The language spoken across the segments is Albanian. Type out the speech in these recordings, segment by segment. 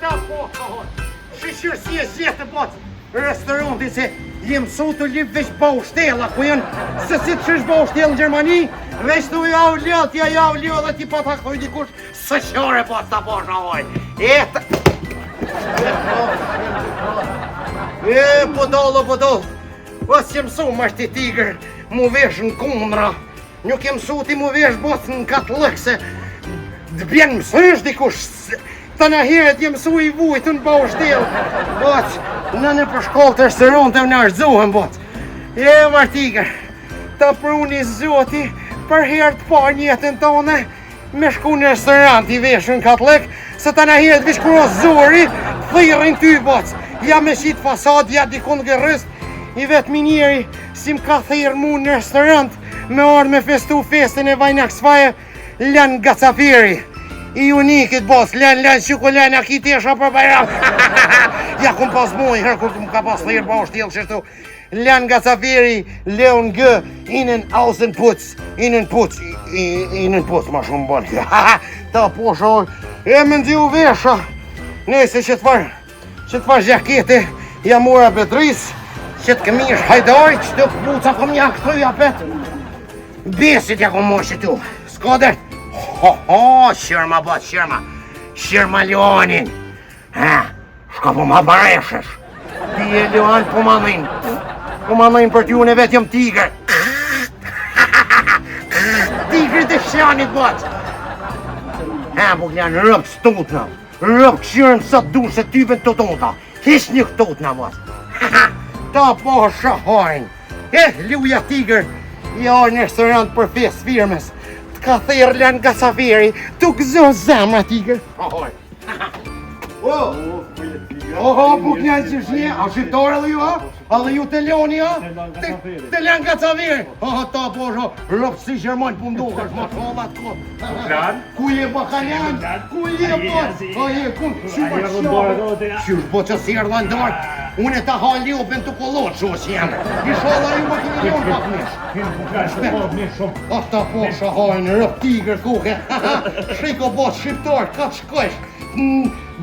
ta po, shqyrësi e zjetë botë. Restoranti se jem su të lip veç baushtella, ku janë se si të shish baushtell në Gjermani, veç të jau ljell, tja jau ljell dhe ti pa ta këtoj dikush së qore po të po shavoj. Po dolo. Pas jem su ma shti tigër, mu vesh në kundra. Nuk jem su ti mu vesh botë në katëllëk se të bjen mësësh dikush. Ta në heret jem su i vujtë në baushtell. Botë, në në përshkollë të restorantë në arzuhen, botë. Martigër, ta pruni zoti për herë të parë njëtën tonë me shku në restorant i veshën katëllëk, se ta në heret vish kuro zori, thirin ty, botë. Ja me qitë fasad, ja dikun gërrës, i vetë minjeri si më ka thirë mu në restorant me orë me festu festin e vajnak sfaje lën gacafiri. I unikit, bos, lën shukullën a kitesha për bajram. Ja kum pas moj, herë kur më ka pas thirë pa ushtjellë qështu. Lën gacafiri, leon gë, inën ausen puts, inën puts, ma shumë bon. Ta po shoj, e me ndzi u vesha. Nëse që të farë gjakete, ja mora Petris, që të këmish hajdari, që të puca këm një këtu ja pet. Besit ja këm moshe tu, s'kodet. Shirma bot, shirma Leonin. Shka po ma bareshesh. Ti e Leon po ma nëjnë për t'ju në vetë jëm tigër. Tigrit e shanit bot. Po këllan rëpë stutna. Rëpë këshirëm sa du se typen të tonta. Hish një këtotna bot. Ta po shahojnë. Luja tigër, i orë në restorant për fest firmes. Ka thirë lën gacafiri, tu gëzo zemra tigër. Po kënjallë që shje, a shqiptore dhe ju, a? A dhe ju të Leoni, a? Të lën gacafiri. Ta po sho, rëpë si Gjermani për ndohë, është ma sholat kohë. Ku je bakaljan? Ku je bot? Qysh po që sirë dhe ndarë, unë e ta halë ljopin të kollotë shu që jemë. I shola ju më të milion pak mish. Ta po shahojnë, rëpë tigër kuke. Shriko bot shqiptar, ka të shkojsh.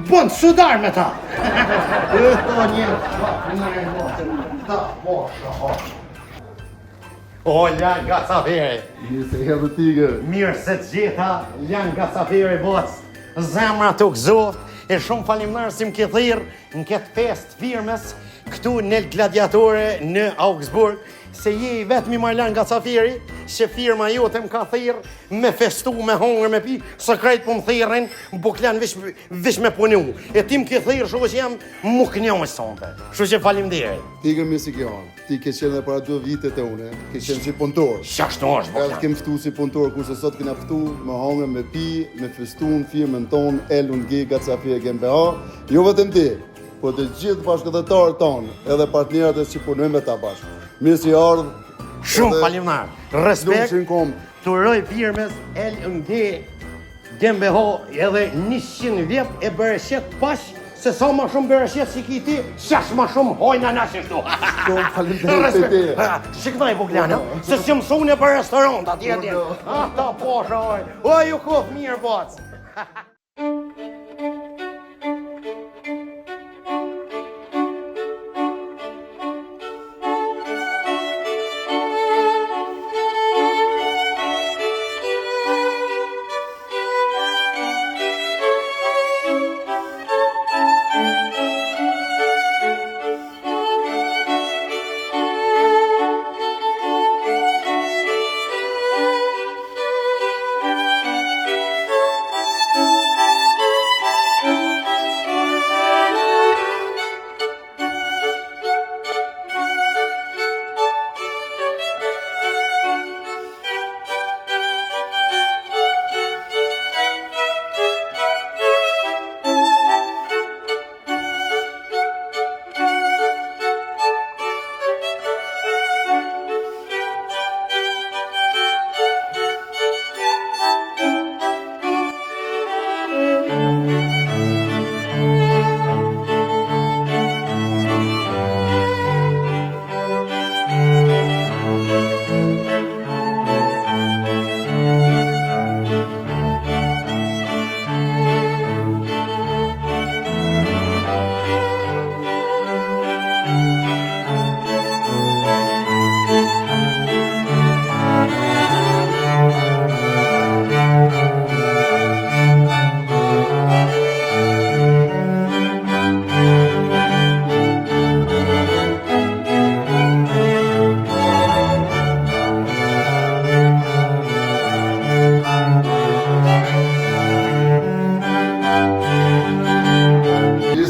Bënd sudar me ta. Ta njërë ta po shahojnë. Lën gacafiri. Mirë se hedhë tigër. Mirë se të gjitha, lën gacafiri bot. Zemra të gëzot. E shumë falimnarë si më ke thirë në këtë fest firmes këtu në Gladiatore në Augsburg, se je i vetëmi Marlan Gacafiri, që firma jote më ka thirë me festu, me hongër, me pi, së krejt po më thirin, më buklan vish me punu. E ti më ke thirë, shu që jam më kënjoj sonte. Shu që falimderit. Tigër mirë si kjo, ti ke qenë dhe para 2 vitet e une, ke qenë si punëtor. Qashtu është, buklan. Edhe kem ftu si punëtor, kurse sot kena ftu me hongër, me pi, me festun, firmën tonë, LNG Gacafiri GmbH. Jo vetëm ti, po të gjithë bashkëdhetarët tonë, edhe partnerët e që punojnë me ta bashkë. Mirë si ardhë. Shumë falimnar. Respekt të roj firmes LNG GmbH edhe 100 vjet e bërëshet pash, se sa ma shumë bërëshet si ki ti, qash ma shumë hojna nashishtu. Shumë falimderit të ti. Shiknaj buklana, se si mësune për restorant atje. Ta po shoj. Ju kof mirë boc.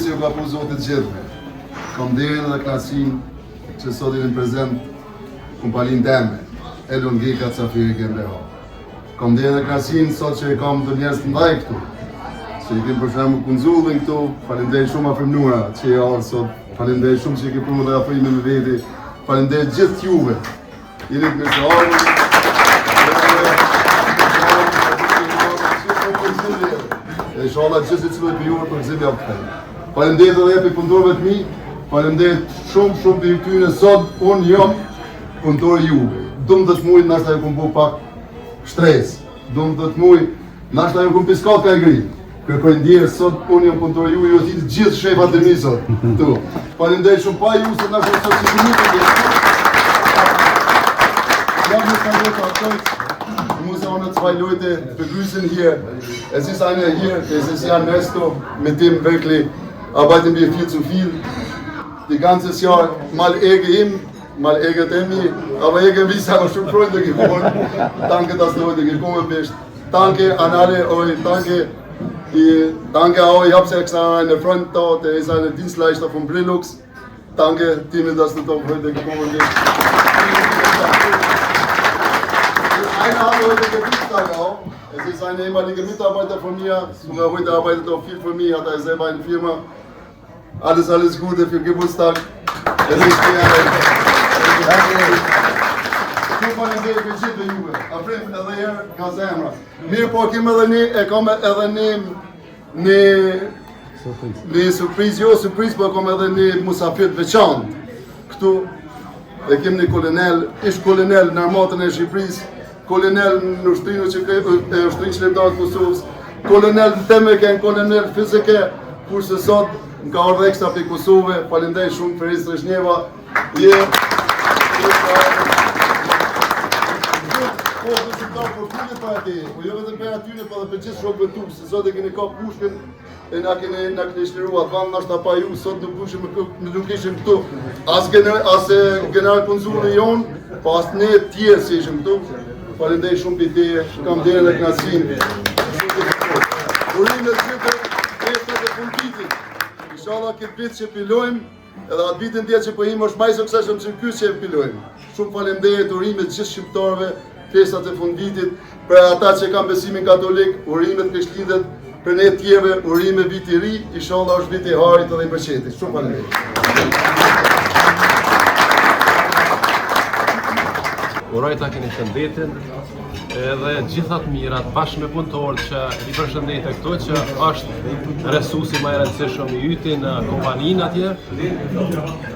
Ju ka pu zotit gjithve. Kam derën dhe klasin që sot jeni prezent kompaninë teme, Elon Geka Cafiri GmbH. Kam derën dhe klasin sot që kam të njerëz të ndaj këtu. Që i kemë për shembull Kunzullin këtu, faleminderit shumë afërmnura që i ardhë sot. Faleminderit shumë që i ke punu dhe afrime me veti. Faleminderit gjithë juve. Jeni të mirë se ardhur. Inshallah gjithë që cilë për juve për gëzimi apëtën. Faleminderit edhe për punëtorëve të mi, faleminderit shumë për ju tyne sot, unë jam punëtor juve. Dumë të të mujë, nashta ju këmë bu pak shtres. Dumë të të mujë, nashta ju këmë piskat ka e gri. Kërkoj ndjerë sot, unë jam punëtor juve, ju të gjithë shefat të mi sot. Faleminderit shumë pa ju, se nashta sot që të mi të gjithë. Jam në të njëtë atoj. Muss auch noch 2 Leute begrüßen hier. Es ist einer hier, das ist Jan Nesto, mit dem wirklich arbeiten wir viel zu viel. Die ganze Jahr mal ärgere ihm, mal ärgert er mich, aber irgendwie sind wir schon Freunde geworden. Danke, dass du heute gekommen bist. Danke an alle euch, danke auch, ich habe extra einen Freund da, der ist ein Dienstleister von Brillux. Danke, Tine, dass du doch heute gekommen bist. Einer hat heute Geburtstag auch. Es ist ein ehemaliger Mitarbeiter von mir. Sogar heute arbeitet auch viel für mich, hat er selber eine Firma. Alles Gute für Geburtstag. Es ist Mirë po kemë edhe një surprizë, jo surprizë, po kemë edhe një musafir të veçantë. Këtu e kemë një kolonel, ish kolonel në armatën e Shqipërisë, kolonel në ushtrinë shqiptare të Kosovës, kolonel në temeke, kolonel fizike, kurse sot më ka ardhur ekstra për Kosovë. Faleminderit shumë Feris Treshnjeva. Po besimtar për kullet pa ati, po jo vetëm për atyne, po dhe për gjithë shokëve tu, se sot e keni ka pushkën, e na keni shlirua, thamë nashta pa ju, sot nuk ishim këtu, as general konzuli jonë, po as ne tjerë si ishim këtu. Faleminderit shumë për ide, kam derën dhe knasinë. Urimet gjithë, festat e fund vitit. Inshallah këtë vit që pilojmë, edhe atë vitin tjetë që pëjim është maj sukseshëm që ky që pilojmë. Shumë faleminderit urimet gjithë shqiptarëve, festat e fund vitit, për ata që kanë besimin katolik, urimet Krishtlindjet, për ne tjerëve urime viti ri, inshallah është viti i harit dhe i beqetit. Shumë faleminderit. Uroj ta keni shëndetin edhe gjithat mirat bashkë me punëtorët që i përshëndete këto që është resursi më i rëndësishëm i yti në kompaninë atje.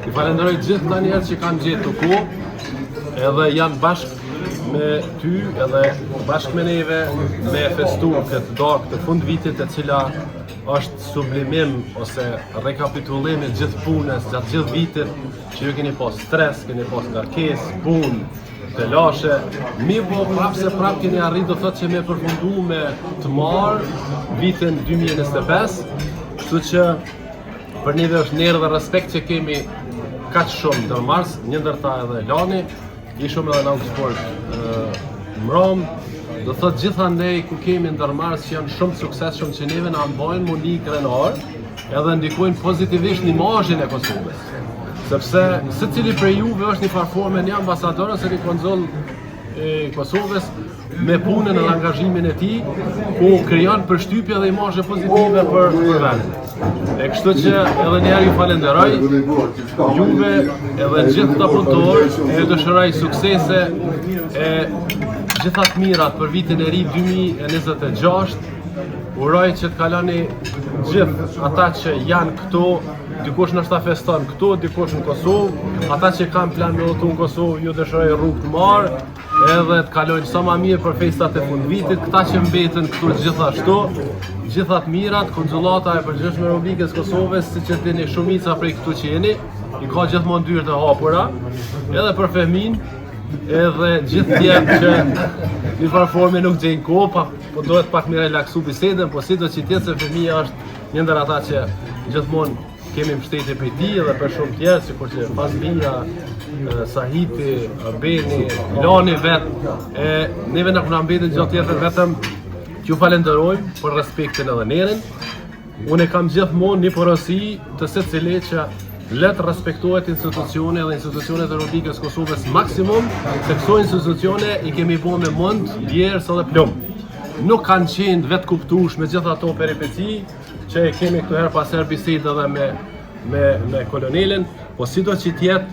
I falenderoj gjithë ta njerëz që kanë gjetur kohë edhe janë bashkë me ty edhe bashkë me neve me festu këtë darkë të fund vitit e cila është sublimim ose rekapitullim i gjithë punës gjatë gjithë vitit që ju keni pas stres, keni pas ngarkesë, punë, të lashe, mi po prapë se prapë keni arrit do thotë që me përfundu me të marë vitin 2025, kështu që për neve është nerë dhe respekt që kemi kaq shumë ndërmars, një ndërta edhe Lani, ishëm edhe në Augsburg mrom, do thotë gjithandej ku kemi ndërmars që janë shumë suksesshëm që neve na mbajnë mundi krenar, edhe ndikojnë pozitivisht në imazhin e Kosovës. Sepse secili prej juve është një farforme një ambasador ose një konzull i Kosovës me punën edhe angazhimin e tij, ku krijon përshtypje dhe imazhe pozitive për vendin. E kështu që edhe një herë ju falenderoj juve edhe gjithë të punëtorë, e dëshiroj suksese e gjitha të mirat për vitin e ri 2026. Uroj që të kaloni gjithë ata që janë këtu, dikush nështë ta feston këtu, dikush në Kosovë, ata që kanë plan me udhëtu në Kosovë, ju dëshiroj rrugë të marë, edhe të kalojnë sa ma mirë për festat e fund vitit, këta që mbetën këtu gjithashtu, gjithat mirat, konsulata e përgjithshme Republikës Kosovës, si që dini shumica prej këtu që jeni, i ka gjithmonë dyrë të hapura, edhe për Fehmin, edhe gjithë tjerë që një farforme nuk gjejnë kohë, po dohet pak me relaksu bisedën, po si do që tjetë se Fehmia është një ndër ata që gjithmonë kemi mbështetje prej tij edhe për shumë tjerë, sikur që Fazmia, Sahiti, Beni, Lani vet, neve na kuna mbetur gjë tjetër vetëm Ju falenderojmë për respektin edhe nerin. Unë kam gjithmonë një porosi të secilit që letë respektohet institucione dhe institucionet e Republikës Kosovës maksimum, se këso institucione i kemi bo me mund, djerës edhe plumë. Nuk kanë qenë vetë kuptush me gjitha ato peripeci që kemi këtu herë pas herë bisedë edhe me kolonelin, po si do që tjetë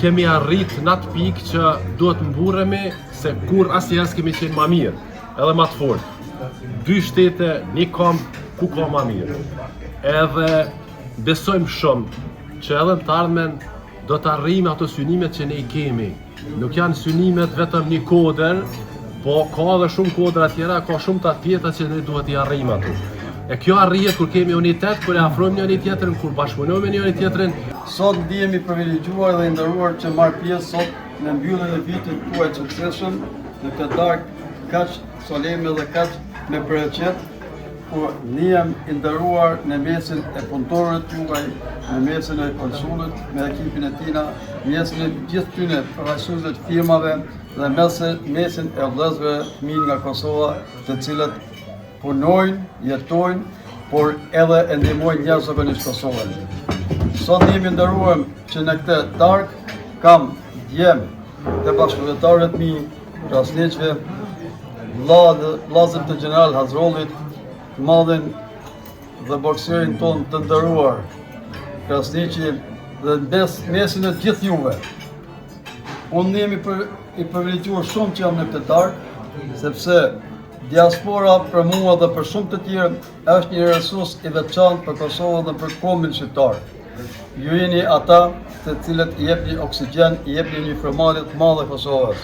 kemi arrit në atë pikë që duhet mburremi se kur asnjëherë kemi qenë ma mirë, edhe ma të fortë. 2 shtete, një kom, ku ka ma mirë. Edhe besojmë shumë që edhe në të ardhmen do të arrijmë ato synimet që ne i kemi. Nuk janë synimet vetëm një koder, po ka edhe shumë kodra tjera, ka shumë të tjeta që ne duhet i arrijmë ato. E kjo arrihet kur kemi unitet, kur e afrojmë njëri tjetrin, kur bashkëpunojmë me njëri tjetrin. Sot ndihemi privilegjuar dhe nderuar që marr pjesë sot në mbylljen e vitit tuaj të suksesshëm në këtë darkë kaq soleme dhe kaq me përqet, ku ndihem i nderuar në mesin e punëtorëve tuaj, në mesin e konsulit, me ekipin e tina, në mesin e gjithë tyre përfaqësuesve të firmave dhe mesin e vëllezërve fëmijë nga Kosova, të cilët punojnë, jetojnë, por edhe e ndihmojnë njerëzit Kosovën. Sot jemi nderuar që në këtë darkë kam djem të bashkëpunëtorët mi, krasniqve, vllazën të general Hazrollit, madhin dhe bokserin ton të nderuar, krasniqi dhe mesin e gjithë juve. Unë jemi i privilegjuar shumë që jam në këtë darkë, sepse diaspora për mua dhe për shumë të tjerë është një resurs i veçantë për Kosovën dhe për kombin shqiptar. Ju jeni ata të cilët i jepni oksigjen, i jepni një frymëmarrje të madhe Kosovës,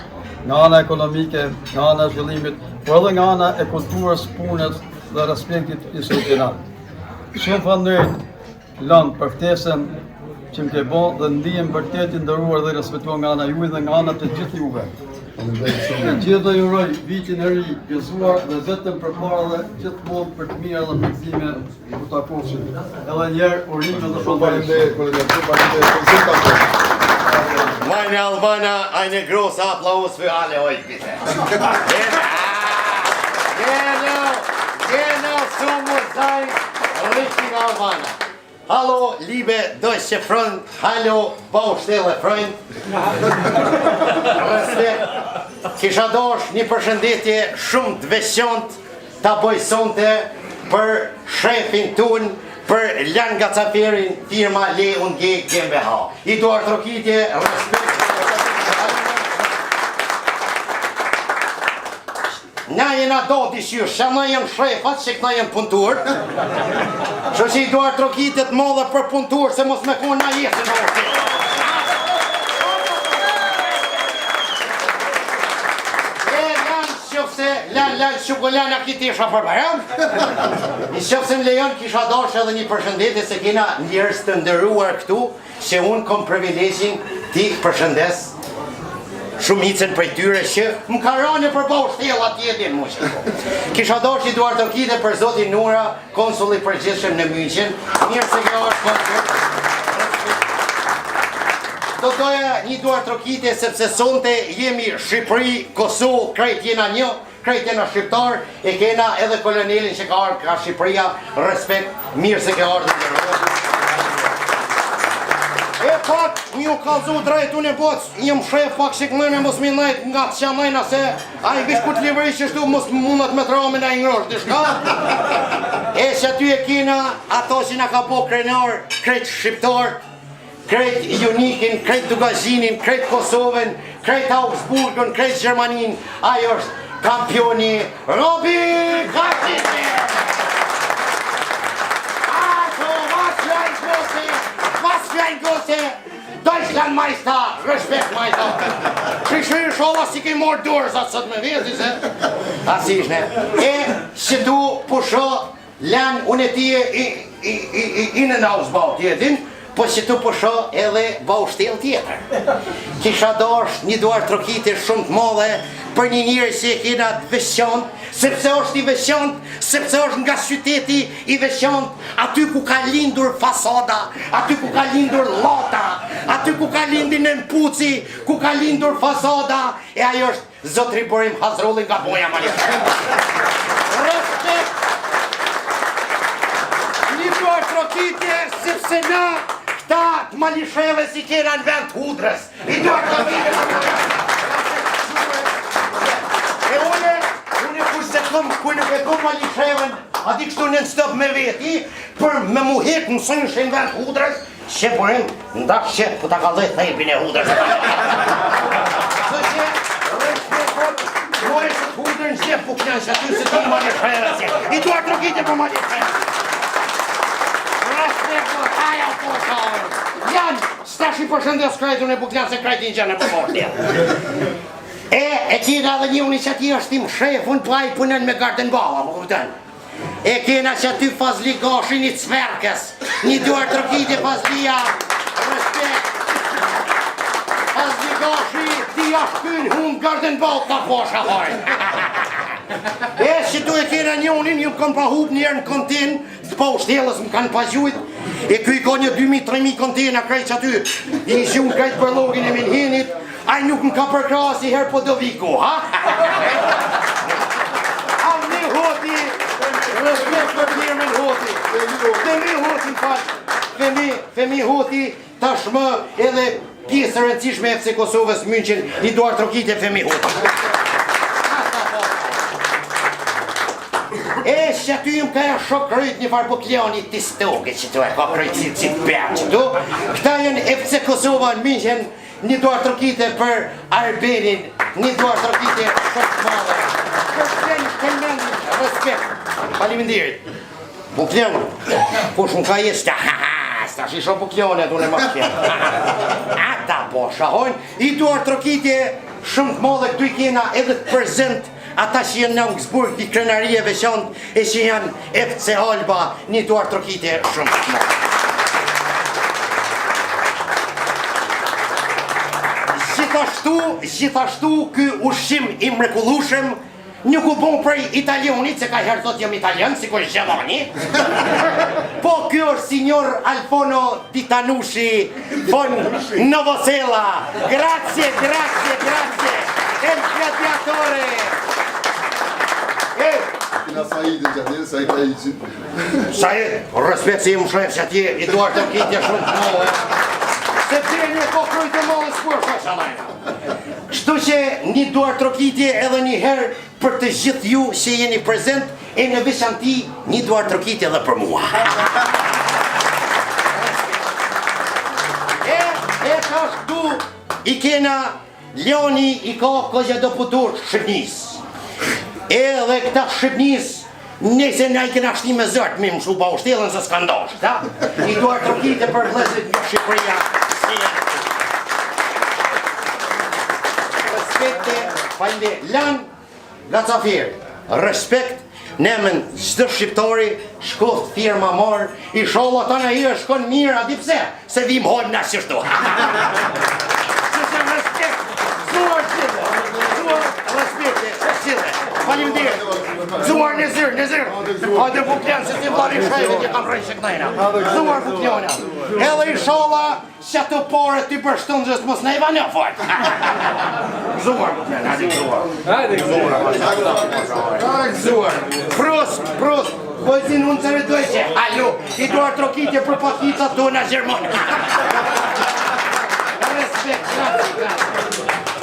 nga ana ekonomike, nga ana e zhvillimit, por edhe nga ana e kulturës, punës dhe respektit institucional. Shumë faleminderit lan për ftesën që më ke bën dhe ndihem vërtet i nderuar dhe respektuar nga ana juaj dhe nga ana të gjithë juve. Të gjithë do ju uroj vitin e ri gëzuar dhe vetëm përpara dhe gjithmonë për të mira dhe përgëzime ku takofshim. Edhe një herë urime dhe Meine Albaner, eine große Applaus für alle euch bitte. Genau so muss sein, richtig Albaner. Hallo, liebe deutsche Freund, hallo, Baustelle Freund. Kisha dosh një përshëndetje shumë të veçantë ta bëj sonte për shefin tun, për Lan Gacaferin, firma Le&G GmbH. I duar trokitje, respekt. Na jena do t'i shyrë, që na jem shrefat, që këna jem puntur. Që që i duar trokitet modhe për puntur, se mos me konë na jesin në orte. Lan Shukolana kitisha për bajan. I qofse më lejon kisha dashur edhe një përshëndetje se kena njerëz të nderuar këtu, që unë kom privilegjin t'i përshëndes shumicën prej tyre që më ka rënë për Baushtell atje din mua. Kisha dashur i duar të kite për zotin Nura, konsulli i përgjithshëm në München. Mirë se kjo është konsul. Do doja një duar trokitje sepse sonte jemi Shqipëri, Kosovë, krejt jena një, krejt jena shqiptar, e kena edhe kolonelin që ka ardhur nga Shqipëria, respekt, mirë se ke ardhur. E pak, një kalzu drejt unë e boc, jem shef pak shikmëne mos mi najt nga të qamajna se a i bish kut livëri që shtu mos mundet me të ramin a i ngrosh, dishka? E që aty e kina ato që nga ka po krenar, krejt shqiptar, krejt Junikin, krejt Dugazinin, krejt Kosovën, krejt Augsburgën, krejt Gjermanin, ajo është kampioni Robi Kaçini! Also, was für ein Gosse, Deutschlandmeister, Respektmeister. Shqyri shova si ke morë dorë, sa të sot me vezi se. Asi ishne. E që tu pusho, lan unë e tije i në Ausbau tjetin, po që tu pusho edhe Baushtell tjetër. Kisha dash një duar trokitje shumë të madhe për një njëri që e kena të veçantë, sepse është i veçantë, sepse është nga qyteti i veçantë, aty ku ka lindur fasada, aty ku ka lindur lota, aty ku ka lindin në Puci, ku ka lindur fasada, e ajo është zotri Borim Hazrolli nga Boja Malja. trokitje, sepse na këta të malisheve si kena në vend hudrës. I duar trokitje. E une kush se kom, kuj nuk e kom malisheven, ati kështu në stop me veti, për me mu hek në sënë shenë vend hudrës, që përim, nda që po ta ka dhe thejpin e hudrës. Së që, Mojë të hudrën zjep po kënë që aty se të malisheve zjep. I duar trokitje për malisheve. Respekto, haja po shawër. Janë, stash i përshëndes krajtun e buklan se krajtin që në përmortje. E kena dhe një unë që ati është tim shefun pa i punën me garden balla, më kuptën. E kena që aty Fazli Gashi një cverkës, një duar trokitje Fazlia, respekt. Fazli Gashi, ti ashtë kyn hunë garden ball ka posha hojnë. E që tu e kena një unin, ju më kanë pa hub njerë në kontin, të pa ushtelës më kanë pa gjujt, e kuj ka një 2.000-3.000 kontina krejt që aty, i shumë krejt për login e minhenit, aj nuk më ka përkra si her po do viko, ha? Am një hoti, respekt për firmen hoti, femi hoti në faqë, femi hoti tashmë edhe pjesë rëndësishme FC Kosovës München, i duar trokitje femi hoti. E që aty më ka e shok krejt një farë buklionit të stoke që tu e ka krejt si të bërë që tu. Këta jenë FC Kosova në München, një duar trokitje për Arbenin, një duar trokitje shumë të madhe. Përshken, respekt. Faleminderit. Buklion, kush më ka jesë, sta shisho buklionet unë e më kjenë. Ata po shahojnë, i duar trokitje shumë të madhe këtu i kena edhe të prezent ata që jenë në Augsburg, një krenarie veçant, e që janë FC Alba, një duar trokitje shumë të madhe. Gjithashtu ky ushqim i mrekullueshëm nuk u bon prej Italianit, se ka herë thot jam italian, si kur Gjelani. Po kjo është signor Alfono Titanushi von Novosela. Grazie. El gladiatore. Kina Said në gjatë, Said e iqin. Said, respekt se jem shref që atje i duar të kitja shumë të mëllë. Se të një po krujt e mëllë s'kur shoshalajna. Kështu që një duar trokitje edhe një herë për të gjithë ju që jeni prezent, e në veçanti një duar trokitje edhe për mua. E ka shtu i kena Leoni i ka këgja do putur Shqipnis. Edhe këta Shqipnis, nëse na i kena shti me zërtë, mi më shu pa ushtelën se s'kandosh, ta? I duar trokitje për vlezit në Shqipëria. Respekte, falende, lan, gacafir, respekt, nemen çdo shqiptari shkoft firma marë, i sholla ta në hire shkon mirë, adi pse, se vim hojnë në qështu. Qëse respekt, zuar qile, zuar respekte, qile, faleminderit, zuar në zirë, hajde buklian, se ti vlari shajve që kam rejtë që kënajna, zuar bukliona, edhe i sholla, që të pare ty për shtëndrës mos në i va një fort. Zuar, hajde zuar. Prost. Po e zinë unë të redoj që, alo, i duar trokitje për pakica të në Gjermonë. Respekt, grazie.